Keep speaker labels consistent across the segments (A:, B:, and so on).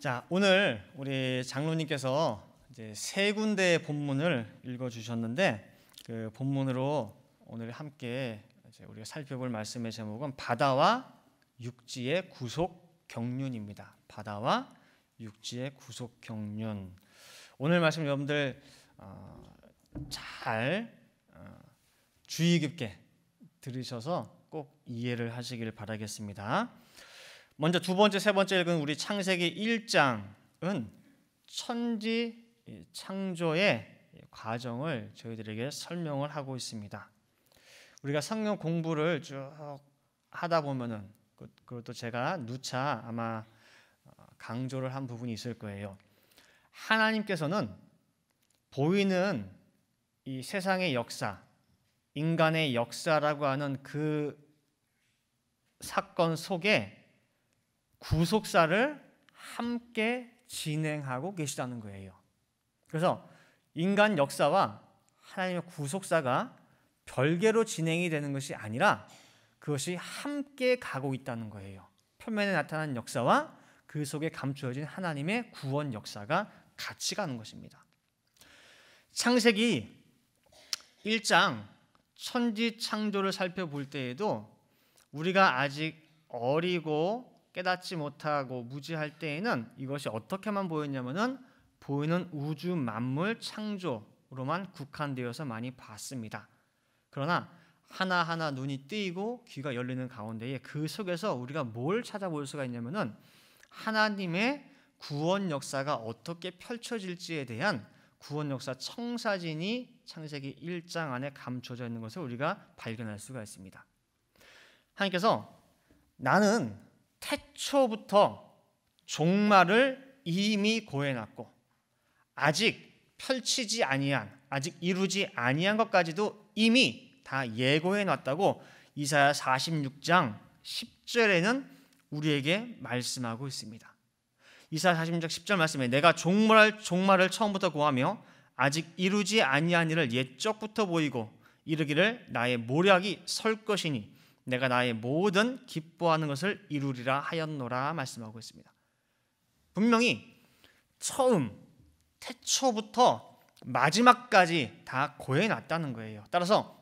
A: 자, 오늘 우리 장로님께서 이제 세 군데의 본문을 읽어 주셨는데 그 본문으로 오늘 함께 이제 우리가 살펴볼 말씀의 제목은 바다와 육지의 구속 경륜입니다. 바다와 육지의 구속 경륜. 오늘 말씀 여러분들 잘 주의 깊게 들으셔서 꼭 이해를 하시길 바라겠습니다. 먼저 두 번째, 세 번째 읽은 우리 창세기 1장은 천지 창조의 과정을 저희들에게 설명을 하고 있습니다. 우리가 성경 공부를 쭉 하다 보면은 그것도 제가 누차 아마 강조를 한 부분이 있을 거예요. 하나님께서는 보이는 이 세상의 역사, 인간의 역사라고 하는 그 사건 속에 구속사를 함께 진행하고 계시다는 거예요. 그래서 인간 역사와 하나님의 구속사가 별개로 진행이 되는 것이 아니라 그것이 함께 가고 있다는 거예요. 표면에 나타난 역사와 그 속에 감추어진 하나님의 구원 역사가 같이 가는 것입니다. 창세기 1장 천지 창조를 살펴볼 때에도 우리가 아직 어리고 깨닫지 못하고 무지할 때에는 이것이 어떻게만 보였냐면은 보이는 우주 만물 창조로만 국한되어서 많이 봤습니다. 그러나 하나하나 눈이 뜨이고 귀가 열리는 가운데에 그 속에서 우리가 뭘 찾아볼 수가 있냐면은 하나님의 구원 역사가 어떻게 펼쳐질지에 대한 구원 역사 청사진이 창세기 1장 안에 감춰져 있는 것을 우리가 발견할 수가 있습니다. 하나님께서 나는 태초부터 종말을 이미 고해놨고 아직 펼치지 아니한, 아직 이루지 아니한 것까지도 이미 다 예고해놨다고 이사야 46장 10절에는 우리에게 말씀하고 있습니다. 이사야 46장 10절 말씀에 내가 종말을 처음부터 고하며 아직 이루지 아니한 일을 옛적부터 보이고 이르기를 나의 모략이 설 것이니 내가 나의 모든 기뻐하는 것을 이루리라 하였노라 말씀하고 있습니다. 분명히 처음 태초부터 마지막까지 다 고해놨다는 거예요. 따라서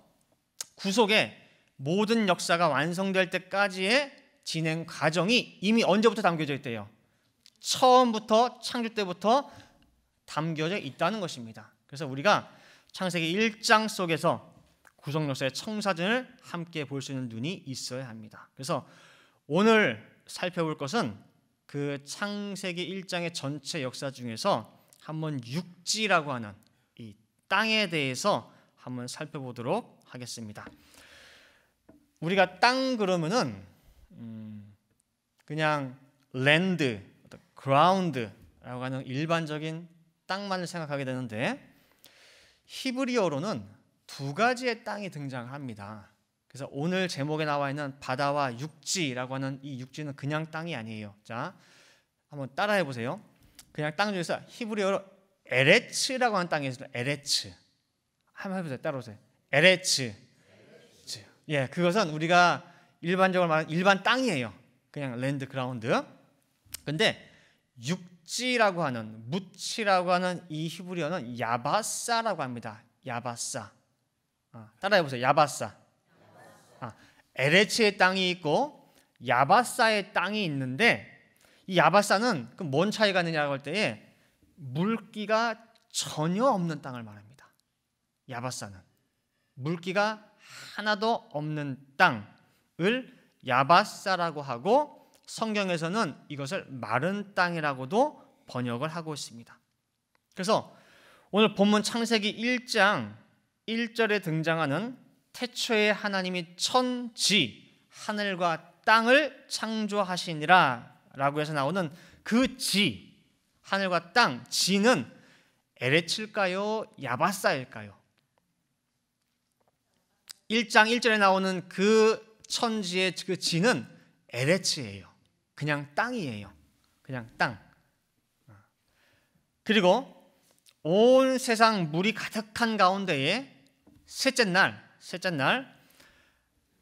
A: 구속의 모든 역사가 완성될 때까지의 진행 과정이 이미 언제부터 담겨져 있대요? 처음부터 창조 때부터 담겨져 있다는 것입니다. 그래서 우리가 창세기 1장 속에서 구속 역사의 청사진을 함께 볼 수 있는 눈이 있어야 합니다. 그래서 오늘 살펴볼 것은 그 창세기 1장의 전체 역사 중에서 한번 육지라고 하는 이 땅에 대해서 한번 살펴보도록 하겠습니다. 우리가 땅 그러면은 그냥 랜드, 그라운드라고 하는 일반적인 땅만을 생각하게 되는데 히브리어로는 두 가지의 땅이 등장합니다. 그래서 오늘 제목에 나와 있는 바다와 육지라고 하는 이 육지는 그냥 땅이 아니에요. 자, 한번 따라해 보세요. 그냥 땅 중에서 히브리어로 에레츠라고 하는 땅이 있어요. 에레츠. 한번 해보세요. 따라오세요. 에레츠. 예, 그것은 우리가 일반적으로 말하는 일반 땅이에요. 그냥 랜드, 그라운드. 근데 육지라고 하는, 무치라고 하는 이 히브리어는 야바사라고 합니다. 야바사. 따라해 보세요. 야바사. 에레츠의 땅이 있고 야바사의 땅이 있는데 이 야바사는 뭔 차이가 있느냐고 할 때에 물기가 전혀 없는 땅을 말합니다. 야바사는 물기가 하나도 없는 땅을 야바사라고 하고 성경에서는 이것을 마른 땅이라고도 번역을 하고 있습니다. 그래서 오늘 본문 창세기 1장 1절에 등장하는 태초에 하나님이 천지, 하늘과 땅을 창조하시니라 라고 해서 나오는 그 지, 하늘과 땅, 지는 에레츠일까요? 야바사일까요? 1장 1절에 나오는 그 천지의 그 지는 에레츠예요. 그냥 땅이에요. 그냥 땅. 그리고 온 세상 물이 가득한 가운데에 셋째 날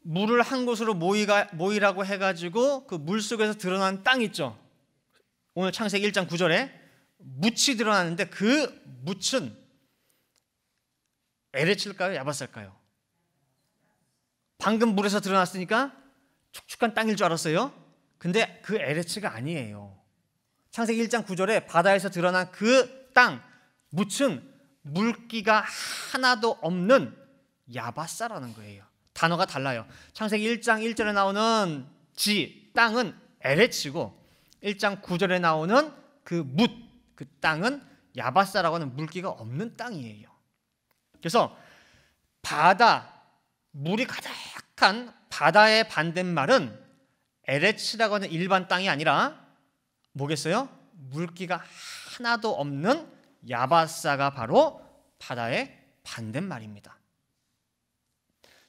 A: 물을 한 곳으로 모이라고 해가지고 그 물 속에서 드러난 땅 있죠. 오늘 창세기 1장 9절에 묻이 드러나는데 그 묻은 에레칠까요? 야바살까요? 방금 물에서 드러났으니까 축축한 땅일 줄 알았어요. 근데 그 에레치가 아니에요. 창세기 1장 9절에 바다에서 드러난 그 땅, 묻은 물기가 하나도 없는 야바사라는 거예요. 단어가 달라요. 창세기 1장 1절에 나오는 땅은 에레치고 1장 9절에 나오는 그 땅은 야바사라고 하는 물기가 없는 땅이에요. 그래서 물이 가득한 바다의 반대말은 에레치라고 하는 일반 땅이 아니라 뭐겠어요? 물기가 하나도 없는 야바사가 바로 바다의 반대말입니다.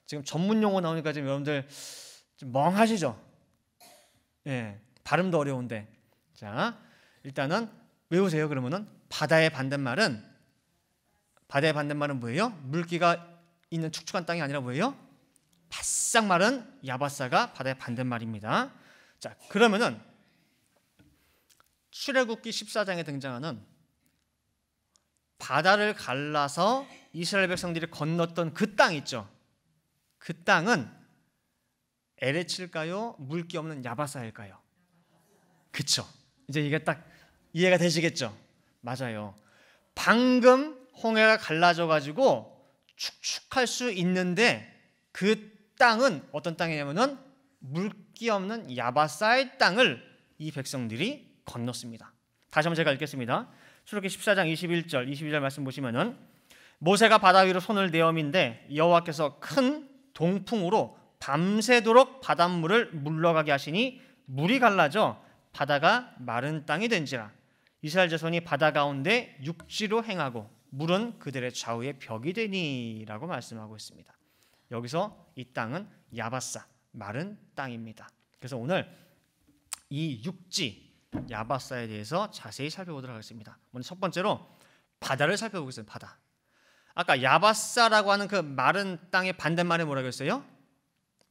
A: 지금 전문 용어 나오니까 지금 여러분들 좀 멍하시죠? 예, 발음도 어려운데. 자, 일단은 외우세요. 그러면은 바다의 반대말은 뭐예요? 물기가 있는 축축한 땅이 아니라 뭐예요? 바싹 마른 야바사가 바다의 반대말입니다. 자, 그러면은 출애굽기 14장에 등장하는 바다를 갈라서 이스라엘 백성들이 건넜던 그 땅 있죠. 그 땅은 에레치일까요? 물기 없는 야바사일까요? 그쵸? 이제 이게 딱 이해가 되시겠죠? 맞아요. 방금 홍해가 갈라져 가지고 축축할 수 있는데 그 땅은 어떤 땅이냐면은 물기 없는 야바사의 땅을 이 백성들이 건넜습니다. 다시 한번 제가 읽겠습니다. 출애굽기 14장 21절 22절 말씀 보시면은 모세가 바다 위로 손을 내어민데 여호와께서 큰 동풍으로 밤새도록 바닷물을 물러가게 하시니 물이 갈라져 바다가 마른 땅이 된지라. 이스라엘 자손이 바다 가운데 육지로 행하고 물은 그들의 좌우에 벽이 되니라고 말씀하고 있습니다. 여기서 이 땅은 야바사, 마른 땅입니다. 그래서 오늘 이 육지 야바사에 대해서 자세히 살펴보도록 하겠습니다. 먼저 첫 번째로 바다를 살펴보겠습니다. 바다. 아까 야바사라고 하는 그 마른 땅의 반대말이 뭐라고 했어요?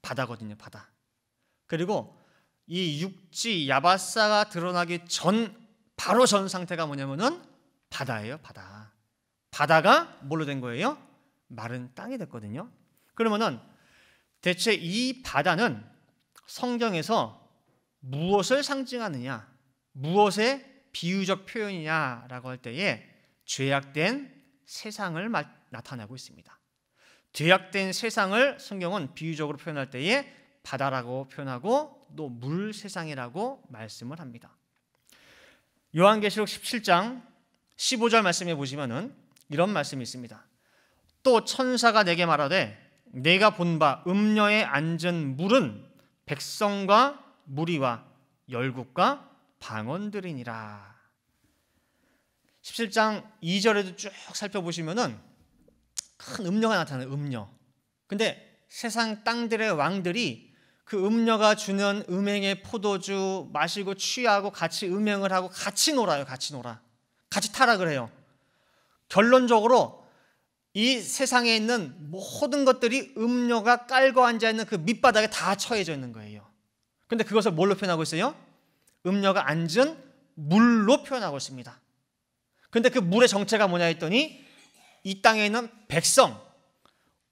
A: 바다거든요. 바다. 그리고 이 육지 야바사가 드러나기 바로 전 상태가 뭐냐면은 바다예요. 바다. 바다가 뭘로 된 거예요? 마른 땅이 됐거든요. 그러면은 대체 이 바다는 성경에서 무엇을 상징하느냐, 무엇의 비유적 표현이냐라고 할 때에 죄악된 세상을 나타내고 있습니다. 죄악된 세상을 성경은 비유적으로 표현할 때에 바다라고 표현하고 또 물 세상이라고 말씀을 합니다. 요한계시록 17장 15절 말씀에 보시면은 이런 말씀이 있습니다. 또 천사가 내게 말하되 내가 본 바 음녀에 앉은 물은 백성과 무리와 열국과 방언들이니라. 17장 2절에도 쭉 살펴보시면은 큰 음녀가 나타나요. 음녀. 근데 세상 땅들의 왕들이 그 음녀가 주는 음행의 포도주 마시고 취하고 같이 음행을 하고 같이 놀아요. 같이 타락을 해요. 결론적으로 이 세상에 있는 모든 것들이 음녀가 깔고 앉아있는 그 밑바닥에 다 처해져 있는 거예요. 근데 그것을 뭘로 표현하고 있어요? 음녀가 앉은 물로 표현하고 있습니다. 근데 그 물의 정체가 뭐냐 했더니 이 땅에 있는 백성,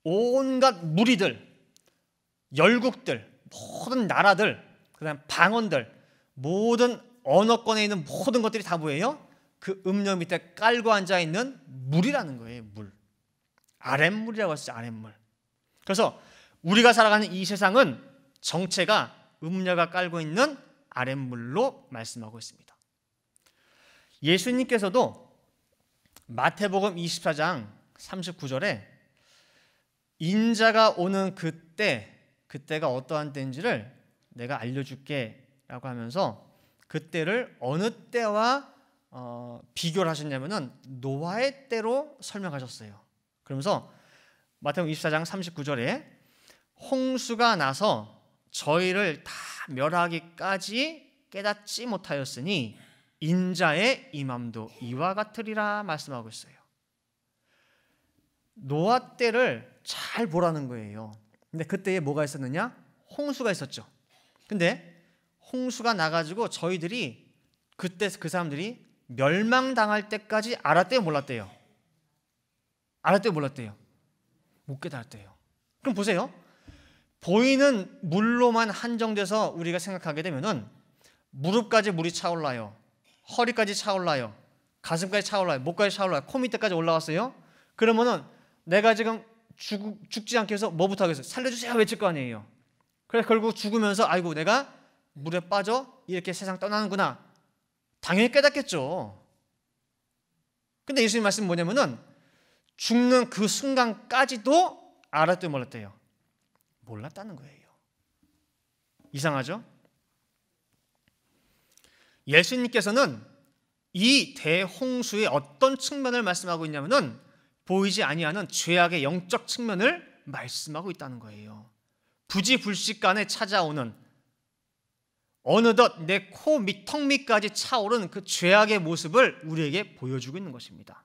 A: 온갖 무리들, 열국들, 모든 나라들, 그다음 방언들, 모든 언어권에 있는 모든 것들이 다 뭐예요? 그 음녀 밑에 깔고 앉아있는 물이라는 거예요. 물. 아랫물이라고 했어요. 아랫물. 그래서 우리가 살아가는 이 세상은 정체가 음녀가 깔고 있는 아랫물로 말씀하고 있습니다. 예수님께서도 마태복음 24장 39절에 인자가 오는 그때가 어떠한 때인지를 내가 알려줄게 라고 하면서 그때를 어느 때와 비교를 하셨냐면은 노아의 때로 설명하셨어요. 그러면서 마태복음 24장 39절에 홍수가 나서 저희를 다 멸하기까지 깨닫지 못하였으니 인자의 임함도 이와 같으리라 말씀하고 있어요. 노아 때를 잘 보라는 거예요. 근데 그때에 뭐가 있었느냐? 홍수가 있었죠. 근데 홍수가 나가지고 저희들이 그때 그 사람들이 멸망당할 때까지 알았대요, 몰랐대요? 알았대요, 몰랐대요? 못 깨달았대요. 그럼 보세요. 보이는 물로만 한정돼서 우리가 생각하게 되면은 무릎까지 물이 차올라요. 허리까지 차올라요. 가슴까지 차올라요. 목까지 차올라요. 코 밑에까지 올라왔어요. 그러면은 내가 지금 죽지 않기 위해서 뭐부터 하겠어요? 살려주세요 외칠 거 아니에요. 그래서 결국 죽으면서 아이고 내가 물에 빠져 이렇게 세상 떠나는구나. 당연히 깨닫겠죠. 근데 예수님 말씀은 뭐냐면은 죽는 그 순간까지도 알았대요, 몰랐대요? 몰랐다는 거예요. 이상하죠? 예수님께서는 이 대홍수의 어떤 측면을 말씀하고 있냐면은 보이지 아니하는 죄악의 영적 측면을 말씀하고 있다는 거예요. 부지불식간에 찾아오는 어느덧 내 코 밑, 턱 밑까지 차오른 그 죄악의 모습을 우리에게 보여주고 있는 것입니다.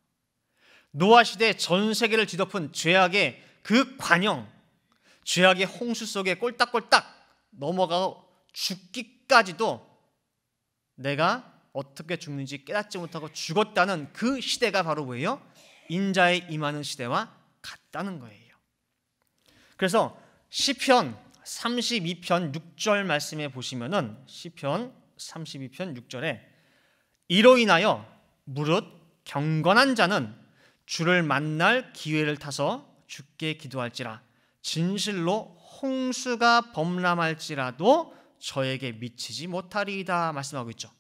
A: 노아 시대 전 세계를 뒤덮은 죄악의 그 관영, 죄악의 홍수 속에 꼴딱꼴딱 넘어가고 죽기까지도 내가 어떻게 죽는지 깨닫지 못하고 죽었다는 그 시대가 바로 뭐예요? 인자에 임하는 시대와 같다는 거예요. 그래서 시편 32편 6절 말씀에 보시면은 시편 32편 6절에 이로 인하여 무릇 경건한 자는 주를 만날 기회를 타서 주께 기도할지라 진실로 홍수가 범람할지라도 저에게 미치지 못하리이다 말씀하고 있죠.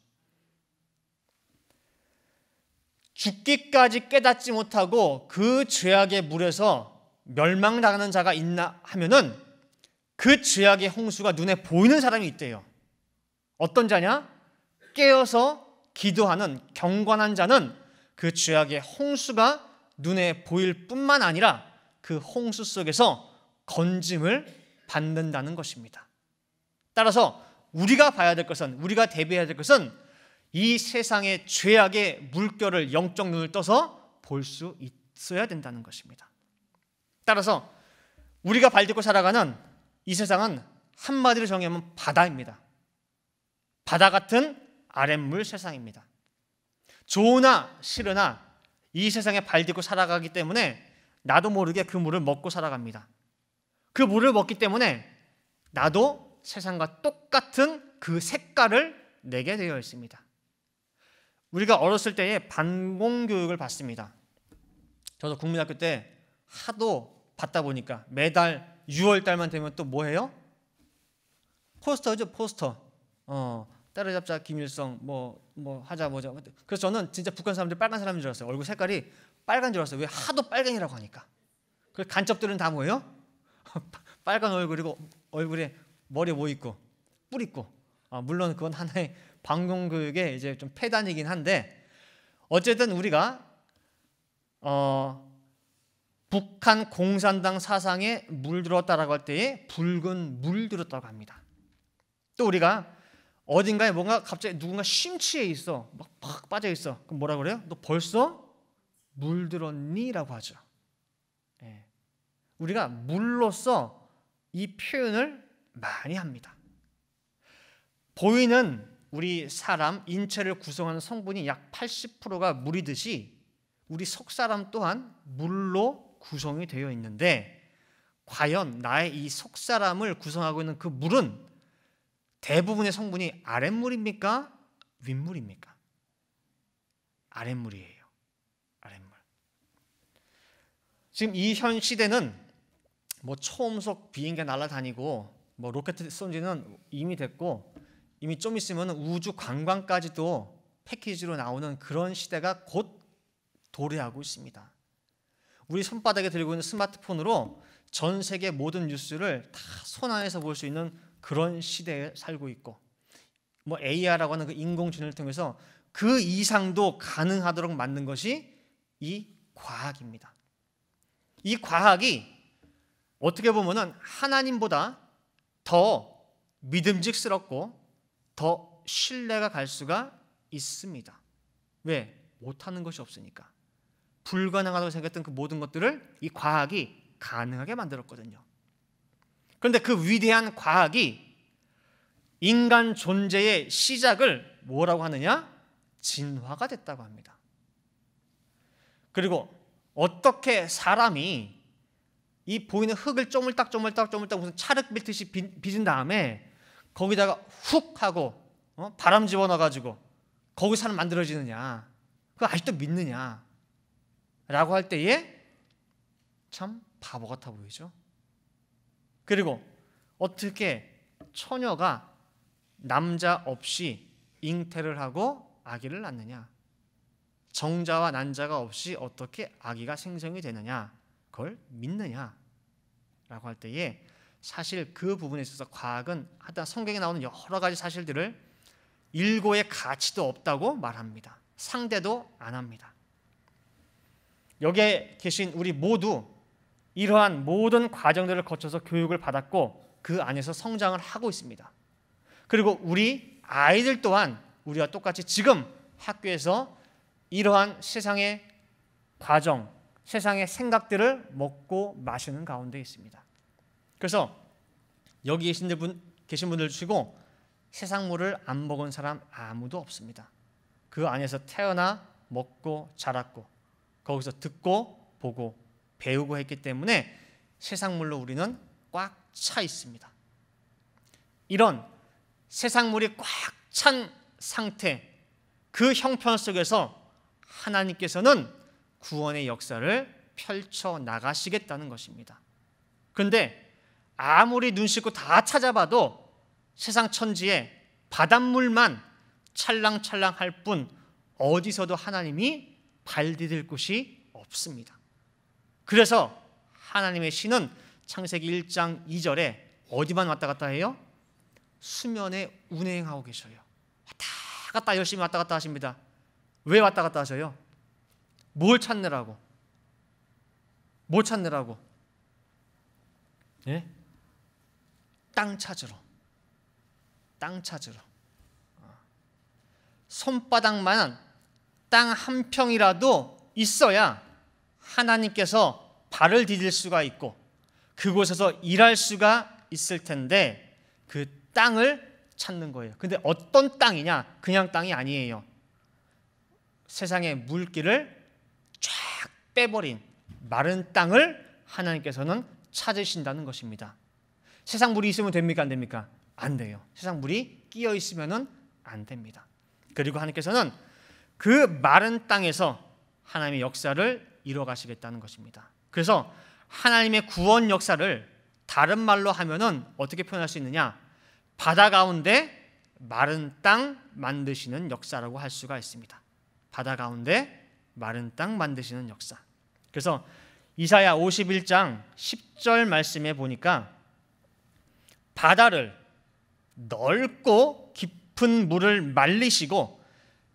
A: 죽기까지 깨닫지 못하고 그 죄악의 물에서 멸망당하는 자가 있나 하면은 그 죄악의 홍수가 눈에 보이는 사람이 있대요. 어떤 자냐? 깨어서 기도하는 경건한 자는 그 죄악의 홍수가 눈에 보일 뿐만 아니라 그 홍수 속에서 건짐을 받는다는 것입니다. 따라서 우리가 봐야 될 것은, 우리가 대비해야 될 것은 이 세상의 죄악의 물결을 영적 눈을 떠서 볼 수 있어야 된다는 것입니다. 따라서 우리가 발딛고 살아가는 이 세상은 한마디로 정의하면 바다입니다. 바다 같은 아랫물 세상입니다. 좋으나 싫으나 이 세상에 발딛고 살아가기 때문에 나도 모르게 그 물을 먹고 살아갑니다. 그 물을 먹기 때문에 나도 세상과 똑같은 그 색깔을 내게 되어 있습니다. 우리가 어렸을 때에 반공교육을 받습니다. 저도 국민학교 때 하도 받다 보니까 매달 6월 달만 되면 또 뭐 해요? 포스터죠, 포스터. 따라잡자 김일성 뭐 하자 뭐자. 그래서 저는 진짜 북한 사람들 빨간 사람인 줄 알았어요. 얼굴 색깔이 빨간 줄 알았어요. 왜? 하도 빨갱이라고 하니까. 그 간첩들은 다 뭐예요? 빨간 얼굴이고 얼굴에 머리에 뭐 있고 뿔 있고. 물론 그건 하나의 반공교육의 이제 좀 폐단이긴 한데 어쨌든 우리가 북한 공산당 사상에 물들었다라고 할 때에 붉은 물들었다고 합니다. 또 우리가 어딘가에 뭔가 갑자기 누군가 심취해 있어, 막 빠져 있어. 그럼 뭐라 그래요? 너 벌써 물들었니?라고 하죠. 예. 우리가 물로써 이 표현을 많이 합니다. 보이는 우리 사람 인체를 구성하는 성분이 약 80%가 물이듯이 우리 속사람 또한 물로 구성이 되어 있는데 과연 나의 이 속사람을 구성하고 있는 그 물은 대부분의 성분이 아랫물입니까? 윗물입니까? 아랫물이에요. 아랫물. 지금 이 현 시대는 뭐 초음속 비행기가 날아다니고 뭐 로켓 쏜 지는 이미 됐고 이미 좀 있으면 우주 관광까지도 패키지로 나오는 그런 시대가 곧 도래하고 있습니다. 우리 손바닥에 들고 있는 스마트폰으로 전 세계 모든 뉴스를 다 손안에서 볼 수 있는 그런 시대에 살고 있고 뭐 AI라고 하는 그 인공지능을 통해서 그 이상도 가능하도록 만든 것이 이 과학입니다. 이 과학이 어떻게 보면은 하나님보다 더 믿음직스럽고 더 신뢰가 갈 수가 있습니다. 왜? 못하는 것이 없으니까. 불가능하다고 생각했던 그 모든 것들을 이 과학이 가능하게 만들었거든요. 그런데 그 위대한 과학이 인간 존재의 시작을 뭐라고 하느냐? 진화가 됐다고 합니다. 그리고 어떻게 사람이 이 보이는 흙을 쪼물딱 무슨 찰흙 빚듯이 빚은 다음에 거기다가 훅 하고 바람 집어넣어가지고 거기 사람 만들어지느냐, 그거 아직도 믿느냐 라고 할 때에 참 바보 같아 보이죠. 그리고 어떻게 처녀가 남자 없이 잉태를 하고 아기를 낳느냐, 정자와 난자가 없이 어떻게 아기가 생성이 되느냐, 그걸 믿느냐 라고 할 때에 사실 그 부분에 있어서 과학은 하여튼 성경에 나오는 여러 가지 사실들을 일고의 가치도 없다고 말합니다. 상대도 안 합니다. 여기에 계신 우리 모두 이러한 모든 과정들을 거쳐서 교육을 받았고 그 안에서 성장을 하고 있습니다. 그리고 우리 아이들 또한 우리와 똑같이 지금 학교에서 이러한 세상의 과정, 세상의 생각들을 먹고 마시는 가운데 있습니다. 그래서 여기 계신 분들 치고 세상물을 안 먹은 사람 아무도 없습니다. 그 안에서 태어나 먹고 자랐고 거기서 듣고 보고 배우고 했기 때문에 세상물로 우리는 꽉 차 있습니다. 이런 세상물이 꽉 찬 상태, 그 형편 속에서 하나님께서는 구원의 역사를 펼쳐 나가시겠다는 것입니다. 그런데 아무리 눈 씻고 다 찾아봐도 세상 천지에 바닷물만 찰랑찰랑할 뿐 어디서도 하나님이 발 디딜 곳이 없습니다. 그래서 하나님의 신은 창세기 1장 2절에 어디만 왔다 갔다 해요? 수면에 운행하고 계셔요. 왔다 갔다 열심히 왔다 갔다 하십니다. 왜 왔다 갔다 하셔요? 뭘 찾느라고? 뭘 찾느라고? 예? 땅 찾으러. 땅 찾으러. 손바닥만한 땅 한 평이라도 있어야 하나님께서 발을 디딜 수가 있고 그곳에서 일할 수가 있을 텐데 그 땅을 찾는 거예요. 근데 어떤 땅이냐? 그냥 땅이 아니에요. 세상의 물기를 쫙 빼버린 마른 땅을 하나님께서는 찾으신다는 것입니다. 세상 물이 있으면 됩니까? 안 됩니까? 안 돼요. 세상 물이 끼어 있으면 안 됩니다. 그리고 하나님께서는 그 마른 땅에서 하나님의 역사를 이루어 가시겠다는 것입니다. 그래서 하나님의 구원 역사를 다른 말로 하면은 어떻게 표현할 수 있느냐? 바다 가운데 마른 땅 만드시는 역사라고 할 수가 있습니다. 바다 가운데 마른 땅 만드시는 역사. 그래서 이사야 51장 10절 말씀에 보니까 바다를 넓고 깊은 물을 말리시고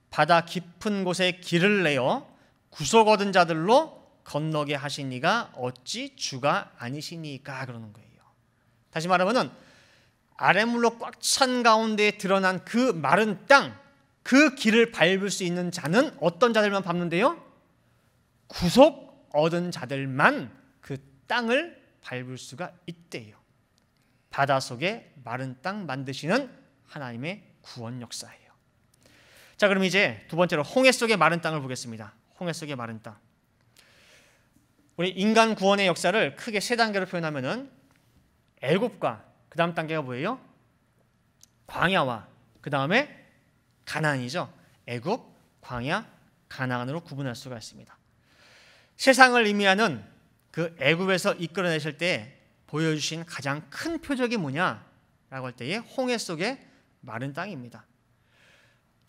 A: 바다 깊은 곳에 길을 내어 구속 얻은 자들로 건너게 하신 이가 어찌 주가 아니시니까 그러는 거예요. 다시 말하면은 아랫물로 꽉 찬 가운데에 드러난 그 마른 땅, 그 길을 밟을 수 있는 자는 어떤 자들만 밟는데요? 구속 얻은 자들만 그 땅을 밟을 수가 있대요. 바다 속에 마른 땅 만드시는 하나님의 구원 역사예요. 자, 그럼 이제 두 번째로 홍해 속의 마른 땅을 보겠습니다. 홍해 속의 마른 땅. 우리 인간 구원의 역사를 크게 세 단계로 표현하면은 애굽과 그 다음 단계가 뭐예요? 광야와 그 다음에 가나안이죠. 애굽, 광야, 가나안으로 구분할 수가 있습니다. 세상을 의미하는 그 애굽에서 이끌어내실 때 보여주신 가장 큰 표적이 뭐냐라고 할 때에 홍해 속의 마른 땅입니다.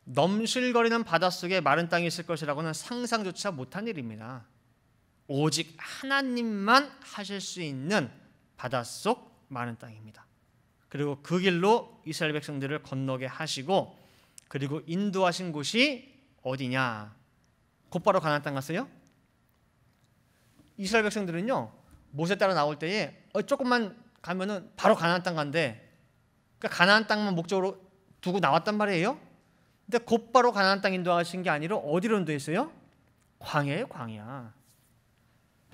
A: 넘실거리는 바닷속에 마른 땅이 있을 것이라고는 상상조차 못한 일입니다. 오직 하나님만 하실 수 있는 바닷속 마른 땅입니다. 그리고 그 길로 이스라엘 백성들을 건너게 하시고 그리고 인도하신 곳이 어디냐? 곧바로 가나안 땅 갔어요? 이스라엘 백성들은요 모세 따라 나올 때에 조금만 가면은 바로 가나안 땅 간대. 그러니까 가나안 땅만 목적으로 두고 나왔단 말이에요. 근데 곧바로 가나안 땅 인도하신 게 아니라 어디로 인도했어요? 광야예요, 광야.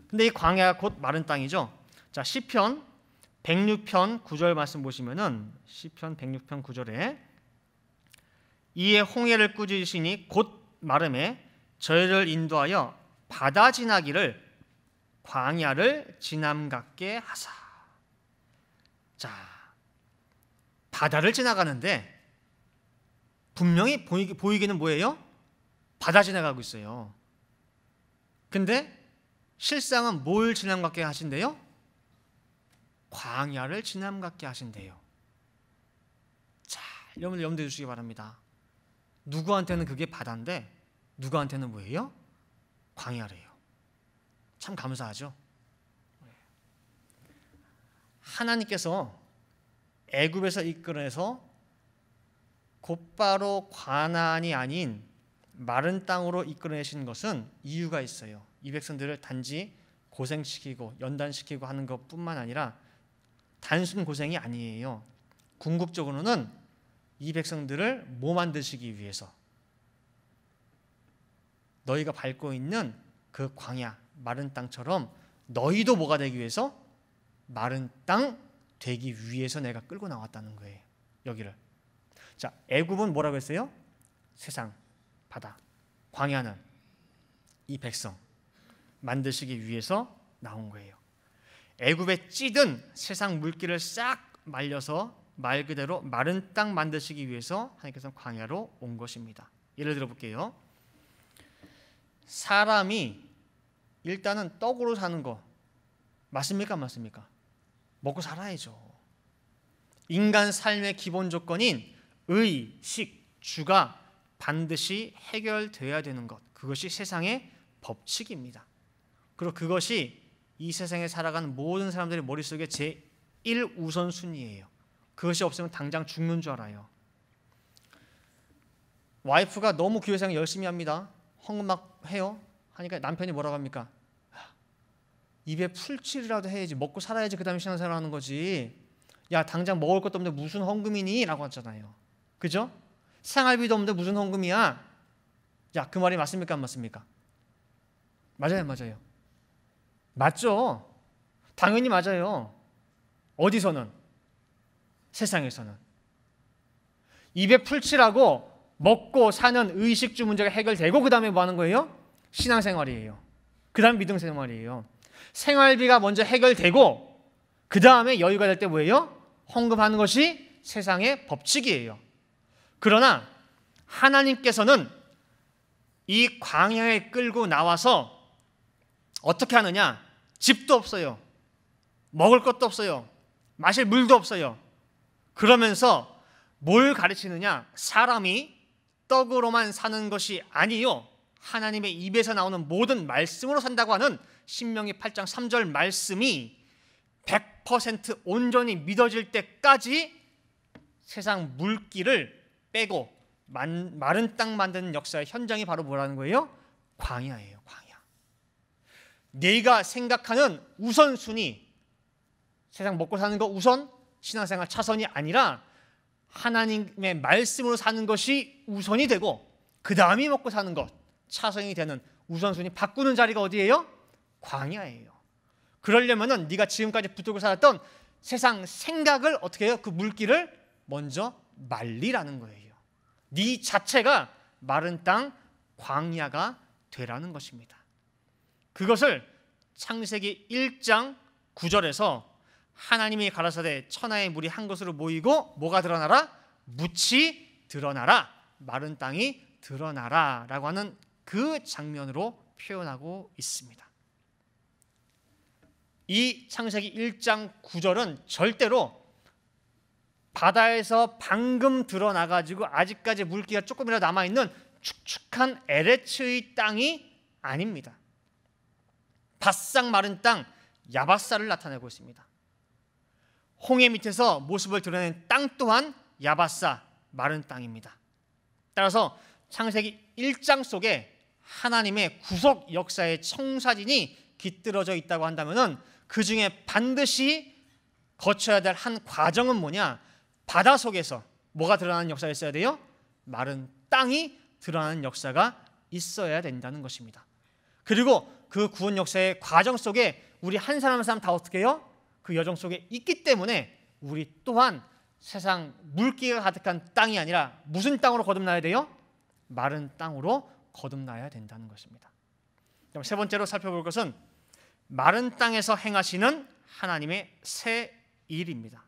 A: 근데 이 광야가 곧 마른 땅이죠. 자, 시편 106편 9절 말씀 보시면은 시편 106편 9절에 이에 홍해를 꾸짖으시니 곧 마름에 저희를 인도하여 바다 지나기를 광야를 지남 같게 하사. 자, 바다를 지나가는데 분명히 보이기는 뭐예요? 바다 지나가고 있어요. 근데 실상은 뭘 지남 같게 하신대요? 광야를 지남 같게 하신대요. 자, 여러분들 염두해 주시기 바랍니다. 누구한테는 그게 바다인데 누구한테는 뭐예요? 광야래요. 참 감사하죠. 하나님께서 애굽에서 이끌어내서 곧바로 가나안이 아닌 마른 땅으로 이끌어내신 것은 이유가 있어요. 이 백성들을 단지 고생시키고 연단시키고 하는 것뿐만 아니라 단순 고생이 아니에요. 궁극적으로는 이 백성들을 뭐 만드시기 위해서, 너희가 밟고 있는 그 광야, 마른 땅처럼 너희도 뭐가 되기 위해서? 마른 땅 되기 위해서 내가 끌고 나왔다는 거예요. 여기를. 자, 애굽은 뭐라고 했어요? 세상, 바다. 광야는 이 백성 만드시기 위해서 나온 거예요. 애굽에 찌든 세상 물기를 싹 말려서 말 그대로 마른 땅 만드시기 위해서 하나님께서 광야로 온 것입니다. 예를 들어 볼게요. 사람이 일단은 떡으로 사는 거 맞습니까? 안 맞습니까? 먹고 살아야죠. 인간 삶의 기본 조건인 의, 식, 주가 반드시 해결되어야 되는 것, 그것이 세상의 법칙입니다. 그리고 그것이 이 세상에 살아가는 모든 사람들의 머릿속에 제1 우선순위예요. 그것이 없으면 당장 죽는 줄 알아요. 와이프가 너무 교회생활 열심히 합니다. 헌금 막 해요. 하니까 남편이 뭐라고 합니까? 입에 풀칠이라도 해야지, 먹고 살아야지 그 다음에 신앙생활 하는 거지. 야, 당장 먹을 것도 없는데 무슨 헌금이니? 라고 하잖아요. 그죠? 생활비도 없는데 무슨 헌금이야? 야, 그 말이 맞습니까? 안 맞습니까? 맞아요, 맞아요. 맞죠? 당연히 맞아요. 어디서는? 세상에서는. 입에 풀칠하고 먹고 사는 의식주 문제가 해결되고 그 다음에 뭐 하는 거예요? 신앙생활이에요. 그 다음 믿음생활이에요. 생활비가 먼저 해결되고 그 다음에 여유가 될 때 뭐예요? 헌금하는 것이 세상의 법칙이에요. 그러나 하나님께서는 이 광야에 끌고 나와서 어떻게 하느냐? 집도 없어요. 먹을 것도 없어요. 마실 물도 없어요. 그러면서 뭘 가르치느냐? 사람이 떡으로만 사는 것이 아니요, 하나님의 입에서 나오는 모든 말씀으로 산다고 하는 신명기 8장 3절 말씀이 100% 온전히 믿어질 때까지 세상 물기를 빼고 마른 땅 만드는 역사의 현장이 바로 뭐라는 거예요? 광야예요. 광야. 네가 생각하는 우선순위, 세상 먹고 사는 거 우선, 신앙생활 차선이 아니라 하나님의 말씀으로 사는 것이 우선이 되고 그 다음이 먹고 사는 것 차선이 되는 우선순위 바꾸는 자리가 어디예요? 광야예요. 그러려면은 네가 지금까지 붙들고 살았던 세상 생각을 어떻게 해요? 그 물기를 먼저 말리라는 거예요. 네 자체가 마른 땅 광야가 되라는 것입니다. 그것을 창세기 1장 9절에서 하나님이 가라사대 천하의 물이 한 곳으로 모이고 뭐가 드러나라? 묻이 드러나라. 마른 땅이 드러나라 라고 하는 그 장면으로 표현하고 있습니다. 이 창세기 1장 9절은 절대로 바다에서 방금 드러나가지고 아직까지 물기가 조금이라도 남아있는 축축한 에레츠의 땅이 아닙니다. 바싹 마른 땅 야바사를 나타내고 있습니다. 홍해 밑에서 모습을 드러낸 땅 또한 야바사, 마른 땅입니다. 따라서 창세기 1장 속에 하나님의 구속 역사의 청사진이 깃들어져 있다고 한다면 그 중에 반드시 거쳐야 될 한 과정은 뭐냐? 바다 속에서 뭐가 드러나는 역사가 있어야 돼요? 마른 땅이 드러나는 역사가 있어야 된다는 것입니다. 그리고 그 구원 역사의 과정 속에 우리 한 사람 한 사람 다 어떻게 해요? 그 여정 속에 있기 때문에 우리 또한 세상 물기가 가득한 땅이 아니라 무슨 땅으로 거듭나야 돼요? 마른 땅으로 거듭나야 된다는 것입니다. 그럼 세 번째로 살펴볼 것은 마른 땅에서 행하시는 하나님의 새 일입니다.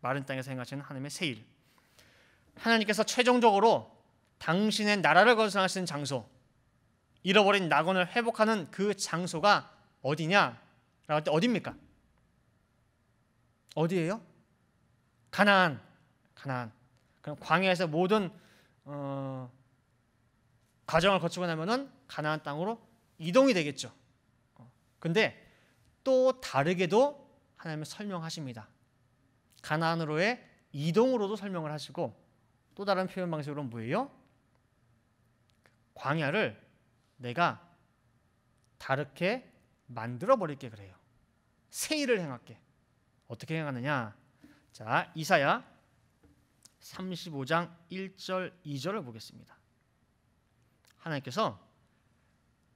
A: 마른 땅에서 행하시는 하나님의 새 일. 하나님께서 최종적으로 당신의 나라를 건설하시는 장소, 잃어버린 낙원을 회복하는 그 장소가 어디냐? 라고 할 때 어디입니까? 어디예요? 가나안. 그럼 광야에서 모든 과정을 거치고 나면은 가나안 땅으로 이동이 되겠죠. 근데 또 다르게도 하나님은 설명하십니다. 가나안으로의 이동으로도 설명을 하시고 또 다른 표현 방식으로는 뭐예요? 광야를 내가 다르게 만들어 버릴게 그래요. 새 일을 행할게. 어떻게 행하느냐? 자, 이사야 35장 1절 2절을 보겠습니다. 하나님께서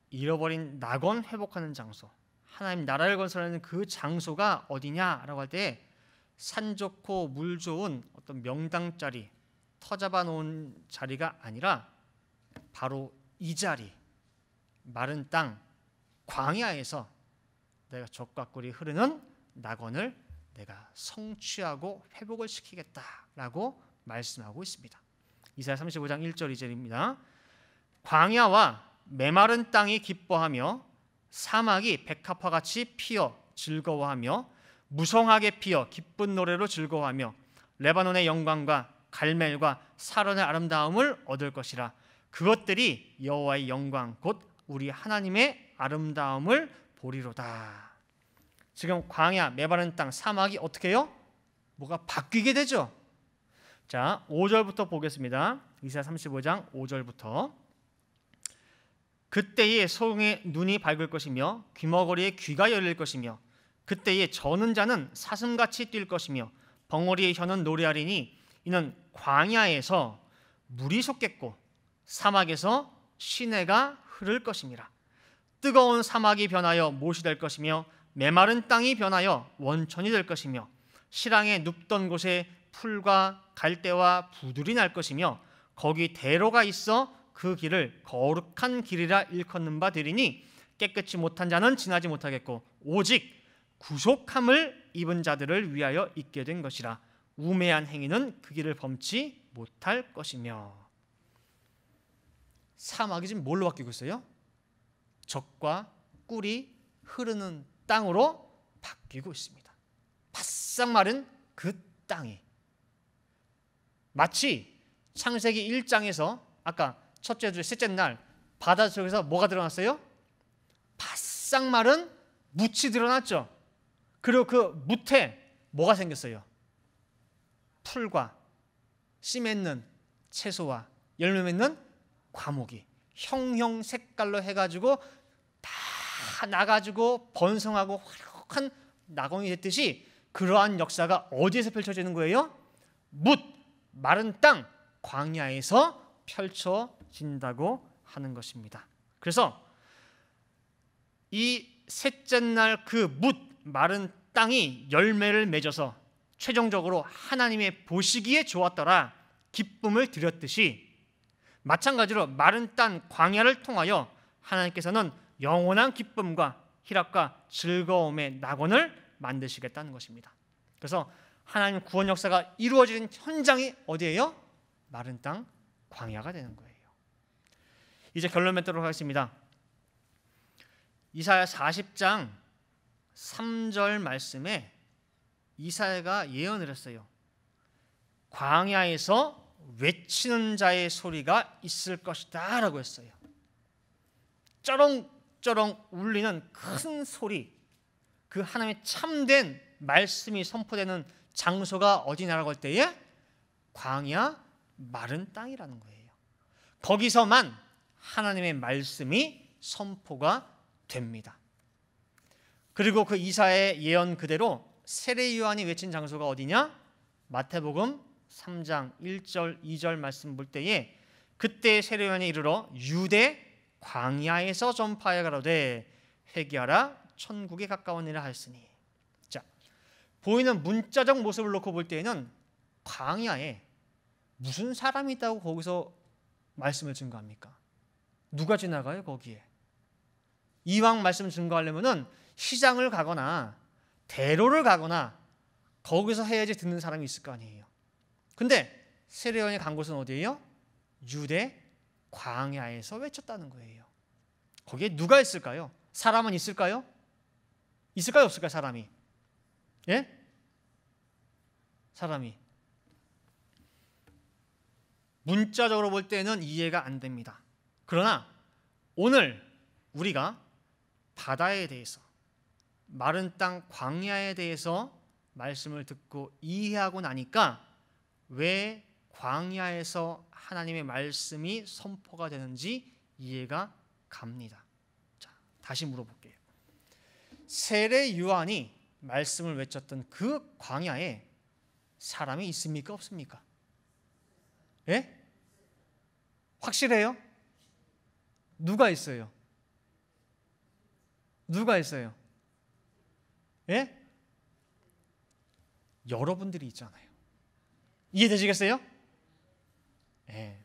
A: 잃어버린 낙원 회복하는 장소, 하나님 나라를 건설하는 그 장소가 어디냐라고 할 때 산 좋고 물 좋은 어떤 명당 자리, 터 잡아 놓은 자리가 아니라 바로 이 자리, 마른 땅 광야에서 내가 젖과 꿀이 흐르는 낙원을 내가 성취하고 회복을 시키겠다라고 말씀하고 있습니다. 이사야 35장 1절 2절입니다. 광야와 메마른 땅이 기뻐하며 사막이 백합화 같이 피어 즐거워하며 무성하게 피어 기쁜 노래로 즐거워하며 레바논의 영광과 갈멜과 사론의 아름다움을 얻을 것이라. 그것들이 여호와의 영광 곧 우리 하나님의 아름다움을 보리로다. 지금 광야, 메마른 땅, 사막이 어떻게 해요? 뭐가 바뀌게 되죠. 자, 5절부터 보겠습니다. 이사야 35장 5절부터. 그때에 소흥의 눈이 밝을 것이며 귀머거리의 귀가 열릴 것이며 그때에 저는 자는 사슴같이 뛸 것이며 벙어리의 혀는 노래하리니 이는 광야에서 물이 솟겠고 사막에서 시내가 흐를 것임이라. 뜨거운 사막이 변하여 못이 될 것이며 메마른 땅이 변하여 원천이 될 것이며 실황에 눕던 곳에 풀과 갈대와 부들이 날 것이며 거기 대로가 있어 그 길을 거룩한 길이라 일컫는 바 되리니 깨끗이 못한 자는 지나지 못하겠고 오직 구속함을 입은 자들을 위하여 있게 된 것이라. 우매한 행위는 그 길을 범치 못할 것이며. 사막이 지금 뭘로 바뀌고 있어요? 젖과 꿀이 흐르는 땅으로 바뀌고 있습니다. 바싹 마른 그 땅이 마치 창세기 1장에서 아까 첫째 주 셋째 날 바다 속에서 뭐가 드러났어요? 바싹 마른 묻이 드러났죠. 그리고 그 묻에 뭐가 생겼어요? 풀과 씨 맺는 채소와 열매 맺는 과목이 형형 색깔로 해가지고 다 나가지고 번성하고 화려한 낙원이 됐듯이 그러한 역사가 어디에서 펼쳐지는 거예요? 묻, 마른 땅, 광야에서 펼쳐진다고 하는 것입니다. 그래서 이 셋째 날 그 묻, 마른 땅이 열매를 맺어서 최종적으로 하나님의 보시기에 좋았더라 기쁨을 드렸듯이 마찬가지로 마른 땅 광야를 통하여 하나님께서는 영원한 기쁨과 희락과 즐거움의 낙원을 만드시겠다는 것입니다. 그래서 하나님 구원 역사가 이루어지는 현장이 어디예요? 마른 땅 광야가 되는 거예요. 이제 결론 맺도록 하겠습니다. 이사야 40장 3절 말씀에 이사야가 예언을 했어요. 광야에서 외치는 자의 소리가 있을 것이다 라고 했어요. 쩌렁쩌렁 울리는 큰 소리, 그 하나님의 참된 말씀이 선포되는 장소가 어디냐라고 할 때에 광야 마른 땅이라는 거예요. 거기서만 하나님의 말씀이 선포가 됩니다. 그리고 그 이사야의 예언 그대로 세례 요한이 외친 장소가 어디냐? 마태복음 3장 1절 2절 말씀 볼 때에 그때 세례 요한이 이르러 유대 광야에서 전파하여 가로되 회개하라 천국에 가까우니라 하였으니. 자, 보이는 문자적 모습을 놓고 볼 때에는 광야에 무슨 사람이 있다고 거기서 말씀을 증거합니까? 누가 지나가요 거기에? 이왕 말씀 증거하려면은 시장을 가거나 대로를 가거나 거기서 해야지 듣는 사람이 있을 거 아니에요. 근데 세례요한이 간 곳은 어디예요? 유대 광야에서 외쳤다는 거예요. 거기에 누가 있을까요? 사람은 있을까요? 있을까요? 없을까요? 사람이? 예? 사람이. 문자적으로 볼 때는 이해가 안 됩니다. 그러나 오늘 우리가 바다에 대해서, 마른 땅 광야에 대해서 말씀을 듣고 이해하고 나니까 왜 광야에서 하나님의 말씀이 선포가 되는지 이해가 갑니다. 자, 다시 물어볼게요. 세례 요한이 말씀을 외쳤던 그 광야에 사람이 있습니까? 없습니까? 예? 확실해요? 누가 있어요? 누가 있어요? 예? 여러분들이 있잖아요. 이해되시겠어요? 예.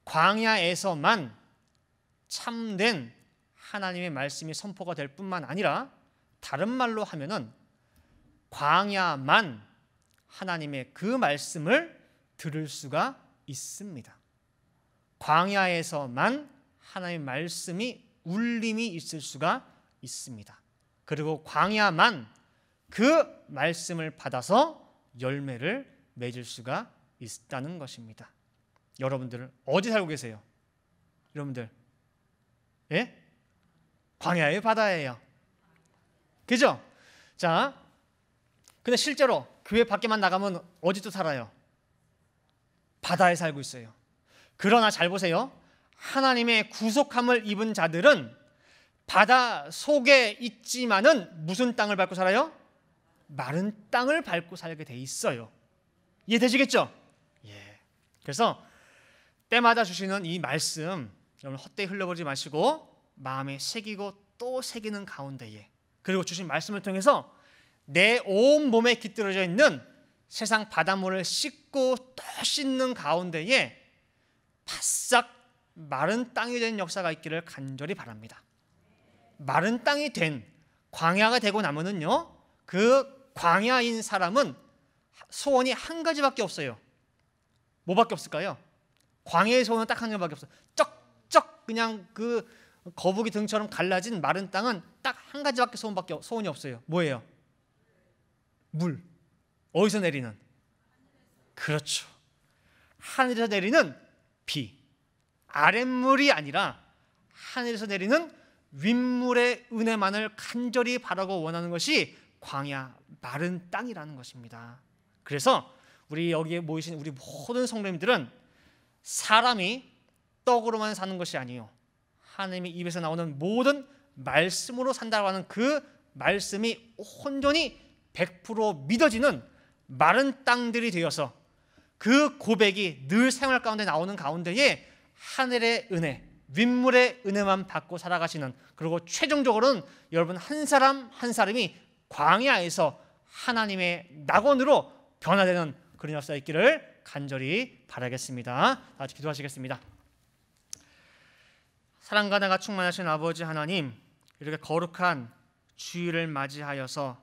A: 광야에서만 참된 하나님의 말씀이 선포가 될 뿐만 아니라 다른 말로 하면은 광야만 하나님의 그 말씀을 들을 수가 있습니다. 광야에서만 하나님의 말씀이 울림이 있을 수가 있습니다. 그리고 광야만 그 말씀을 받아서 열매를 맺을 수가 있다는 것입니다. 여러분들은 어디 살고 계세요? 여러분들, 예? 광야의 바다예요. 그죠? 자, 근데 실제로 교회 밖에만 나가면 어디 또 살아요? 바다에 살고 있어요. 그러나 잘 보세요. 하나님의 구속함을 입은 자들은 바다 속에 있지만은 무슨 땅을 밟고 살아요? 마른 땅을 밟고 살게 돼 있어요. 이해되시겠죠? 예. 그래서 때마다 주시는 이 말씀 여러분 헛되이 흘려버리지 마시고 마음에 새기고 또 새기는 가운데에, 그리고 주신 말씀을 통해서 내 온 몸에 깃들어져 있는 세상 바닷물을 씻고 또 씻는 가운데에 바싹 마른 땅이 된 역사가 있기를 간절히 바랍니다. 마른 땅이 된 광야가 되고 나면은요, 그 광야인 사람은 소원이 한 가지밖에 없어요. 뭐밖에 없을까요? 광야의 소원은 딱 한 가지밖에 없어요. 쩍쩍 그냥 그 거북이 등처럼 갈라진 마른 땅은 딱 한 가지밖에 소원이 없어요. 뭐예요? 물. 어디서 내리는? 그렇죠. 하늘에서 내리는 비. 아랫물이 아니라 하늘에서 내리는 윗물의 은혜만을 간절히 바라고 원하는 것이 광야 마른 땅이라는 것입니다. 그래서 우리 여기에 모이신 우리 모든 성도님들은 사람이 떡으로만 사는 것이 아니요, 하나님의 입에서 나오는 모든 말씀으로 산다고 하는 그 말씀이 온전히 100% 믿어지는 마른 땅들이 되어서 그 고백이 늘 생활 가운데 나오는 가운데에 하늘의 은혜, 윗물의 은혜만 받고 살아가시는, 그리고 최종적으로는 여러분 한 사람 한 사람이 광야에서 하나님의 낙원으로 변화되는 그런 역사 있기를 간절히 바라겠습니다. 다시 기도하시겠습니다. 사랑과 나가 충만하신 아버지 하나님, 이렇게 거룩한 주일을 맞이하여서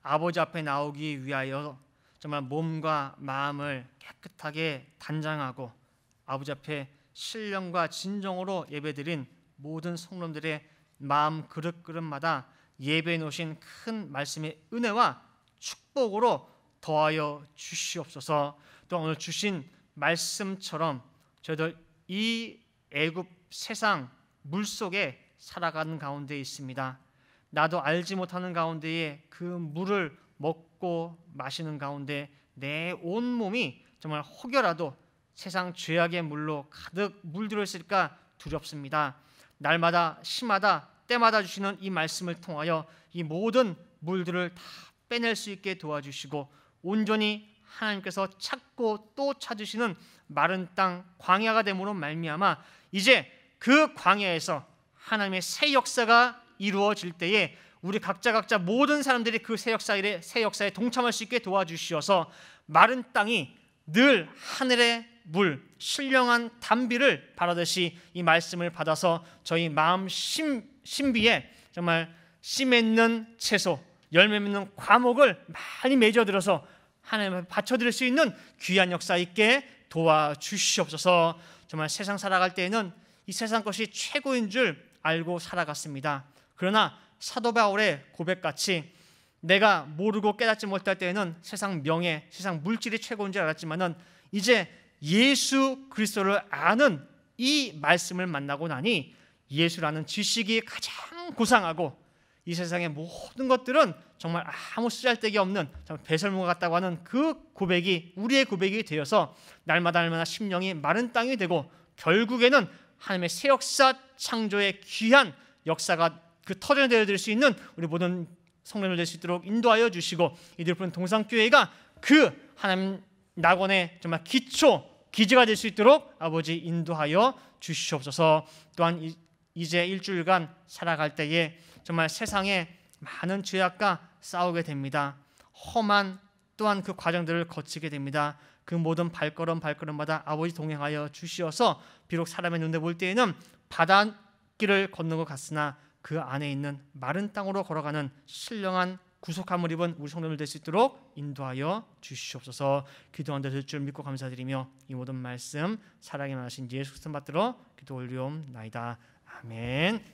A: 아버지 앞에 나오기 위하여 정말 몸과 마음을 깨끗하게 단장하고 아버지 앞에 신령과 진정으로 예배드린 모든 성도들의 마음 그릇그릇마다 예배해 놓으신 큰 말씀의 은혜와 축복으로 더하여 주시옵소서. 또 오늘 주신 말씀처럼 저희들 이 애굽 세상 물속에 살아가는 가운데 있습니다. 나도 알지 못하는 가운데에 그 물을 먹고 마시는 가운데 내 온몸이 정말 혹여라도 세상 죄악의 물로 가득 물들어 있을까 두렵습니다. 날마다 시마다 때마다 주시는 이 말씀을 통하여 이 모든 물들을 다 빼낼 수 있게 도와주시고 온전히 하나님께서 찾고 또 찾으시는 마른 땅 광야가 됨으로 말미암아 이제 그 광야에서 하나님의 새 역사가 이루어질 때에 우리 각자 모든 사람들이 그 새 역사에 동참할 수 있게 도와주시어서 마른 땅이 늘 하늘의 물, 신령한 단비를 바라듯이 이 말씀을 받아서 저희 마음 신비에 정말 씨 맺는 채소, 열매 맺는 과목을 많이 맺어들어서 하나님께 바쳐드릴 수 있는 귀한 역사 있게 도와주시옵소서. 정말 세상 살아갈 때에는 이 세상 것이 최고인 줄 알고 살아갔습니다. 그러나 사도 바울의 고백같이 내가 모르고 깨닫지 못할 때에는 세상 명예, 세상 물질이 최고인 줄 알았지만은 이제 예수 그리스도를 아는 이 말씀을 만나고 나니 예수라는 지식이 가장 고상하고 이 세상의 모든 것들은 정말 아무 쓰잘데기 없는 배설물 같다고 하는 그 고백이 우리의 고백이 되어서 날마다 심령이 마른 땅이 되고 결국에는 하나님의 새 역사 창조의 귀한 역사가 그 터전이 되어질 수 있는 우리 모든 성도들 될 수 있도록 인도하여 주시고 이들 부른 동상교회가 그 하나님 낙원의 정말 기지가 될 수 있도록 아버지 인도하여 주시옵소서. 또한 이제 일주일간 살아갈 때에 정말 세상에 많은 죄악과 싸우게 됩니다. 험한 또한 그 과정들을 거치게 됩니다. 그 모든 발걸음마다 아버지 동행하여 주시어서 비록 사람의 눈에 볼 때에는 바닷길을 걷는 것 같으나 그 안에 있는 마른 땅으로 걸어가는 신령한 구속함을 입은 우리 성도들 될 수 있도록 인도하여 주시옵소서. 기도한 데 될 줄 믿고 감사드리며 이 모든 말씀 사랑에 많으신 예수 그리스도 받들어 기도 올리옵나이다. 아멘.